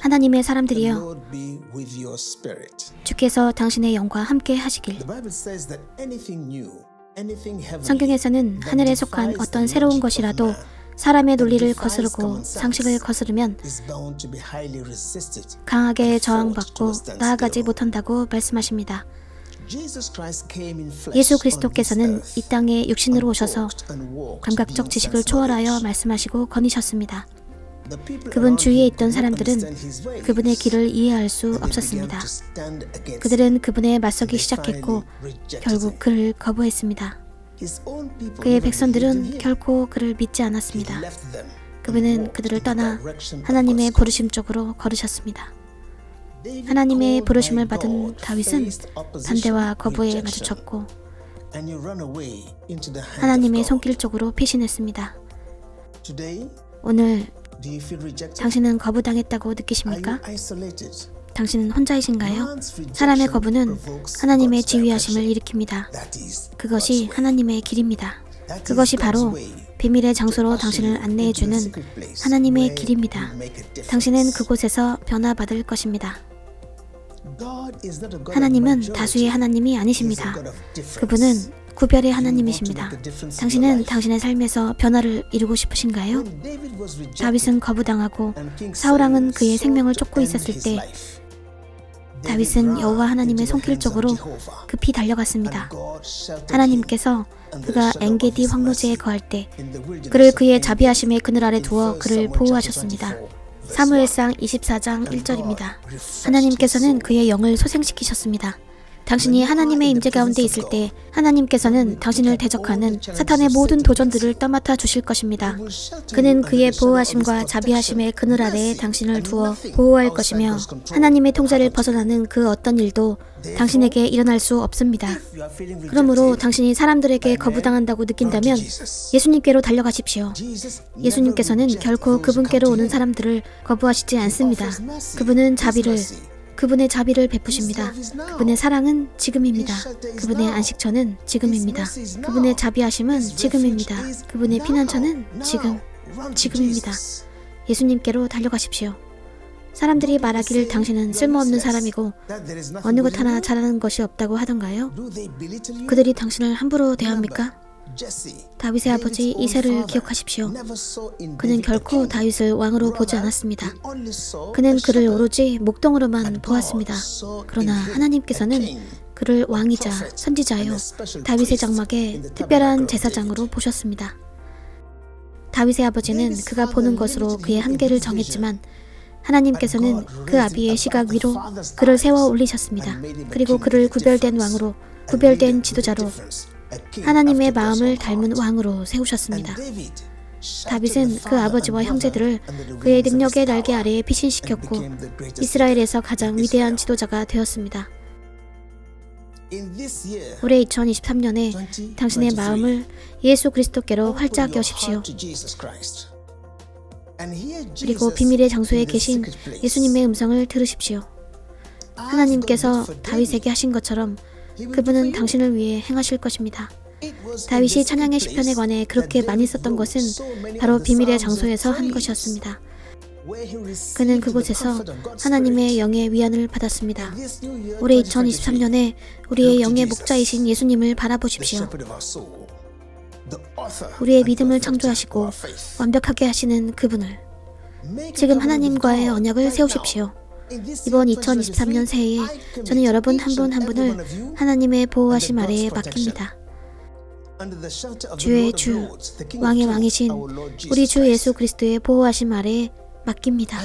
하나님의 사람들이여, 주께서 당신의 영과 함께 하시길. 성경에서는 하늘에 속한 어떤 새로운 것이라도 사람의 논리를 거스르고 상식을 거스르면 강하게 저항받고 나아가지 못한다고 말씀하십니다. 예수 그리스도께서는 이 땅에 육신으로 오셔서 감각적 지식을 초월하여 말씀하시고 거니셨습니다. 그분 주위에 있던 사람들은 그분의 길을 이해할 수 없었습니다. 그들은 그분에 맞서기 시작했고 결국 그를 거부했습니다. 그의 백성들은 결코 그를 믿지 않았습니다. 그분은 그들을 떠나 하나님의 부르심 쪽으로 걸으셨습니다. 하나님의 부르심을 받은 다윗은 반대와 거부에 마주쳤고 하나님의 손길 쪽으로 피신했습니다. 오늘 당신은 거부당했다고 느끼십니까? 당신은 혼자이신가요? 사람의 거부는 하나님의 지휘하심을 일으킵니다. 그것이 하나님의 길입니다. 그것이 바로 비밀의 장소로 당신을 안내해주는 하나님의 길입니다. 당신은 그곳에서 변화받을 것입니다. 하나님은 다수의 하나님이 아니십니다. 그분은 구별의 하나님이십니다. 당신은 당신의 삶에서 변화를 이루고 싶으신가요? 다윗은 거부당하고 사울왕은 그의 생명을 쫓고 있었을 때 다윗은 여호와 하나님의 손길 쪽으로 급히 달려갔습니다. 하나님께서 그가 엔게디 황무지에 거할 때 그를 그의 자비하심의 그늘 아래 두어 그를 보호하셨습니다. 사무엘상 24장 1절입니다. 하나님께서는 그의 영을 소생시키셨습니다. 당신이 하나님의 임재 가운데 있을 때 하나님께서는 당신을 대적하는 사탄의 모든 도전들을 떠맡아 주실 것입니다. 그는 그의 보호하심과 자비하심의 그늘 아래에 당신을 두어 보호할 것이며 하나님의 통제를 벗어나는 그 어떤 일도 당신에게 일어날 수 없습니다. 그러므로 당신이 사람들에게 거부당한다고 느낀다면 예수님께로 달려가십시오. 예수님께서는 결코 그분께로 오는 사람들을 거부하시지 않습니다. 그분의 자비를 베푸십니다. 그분의 사랑은 지금입니다. 그분의 안식처는 지금입니다. 그분의 자비하심은 지금입니다. 그분의 피난처는 지금입니다. 예수님께로 달려가십시오. 사람들이 말하기를 당신은 쓸모없는 사람이고 어느 것 하나 잘하는 것이 없다고 하던가요? 그들이 당신을 함부로 대합니까? 다윗의 아버지 이새를 기억하십시오. 그는 결코 다윗을 왕으로 보지 않았습니다. 그는 그를 오로지 목동으로만 보았습니다. 그러나 하나님께서는 그를 왕이자 선지자요 다윗의 장막의 특별한 제사장으로 보셨습니다. 다윗의 아버지는 그가 보는 것으로 그의 한계를 정했지만 하나님께서는 그 아비의 시각 위로 그를 세워 올리셨습니다. 그리고 그를 구별된 왕으로, 구별된 지도자로, 하나님의 마음을 닮은 왕으로 세우셨습니다. 다윗은 그 아버지와 형제들을 그의 능력의 날개 아래에 피신시켰고 이스라엘에서 가장 위대한 지도자가 되었습니다. 올해 2023년에 당신의 마음을 예수 그리스도께로 활짝 여십시오. 그리고 비밀의 장소에 계신 예수님의 음성을 들으십시오. 하나님께서 다윗에게 하신 것처럼 그분은 당신을 위해 행하실 것입니다. 다윗이 찬양의 시편에 관해 그렇게 많이 썼던 것은 바로 비밀의 장소에서 한 것이었습니다. 그는 그곳에서 하나님의 영의 위안을 받았습니다. 올해 2023년에 우리의 영의 목자이신 예수님을 바라보십시오. 우리의 믿음을 창조하시고 완벽하게 하시는 그분을, 지금 하나님과의 언약을 세우십시오. 이번 2023년 새해에 저는 여러분 한 분 한 분을 하나님의 보호하심 아래에 맡깁니다. 주의 주, 왕의 왕이신 우리 주 예수 그리스도의 보호하심 아래에 맡깁니다.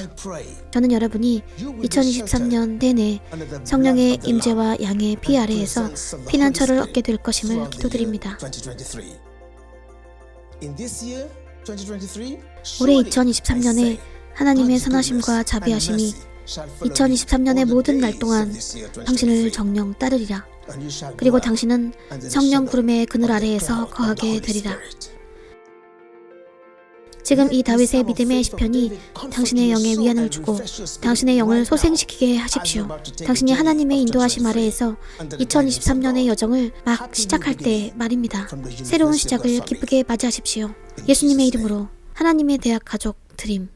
저는 여러분이 2023년 내내 성령의 임재와 양의 피 아래에서 피난처를 얻게 될 것임을 기도드립니다. 올해 2023년에 하나님의 선하심과 자비하심이 2023년의 모든 날 동안 당신을 정령 따르리라. 그리고 당신은 성령 구름의 그늘 아래에서 거하게 되리라. 지금 이 다윗의 믿음의 시편이 당신의 영에 위안을 주고 당신의 영을 소생시키게 하십시오. 당신이 하나님의 인도하심 아래에서 2023년의 여정을 막 시작할 때 말입니다. 새로운 시작을 기쁘게 맞이하십시오. 예수님의 이름으로 하나님의 대학 가족 드림.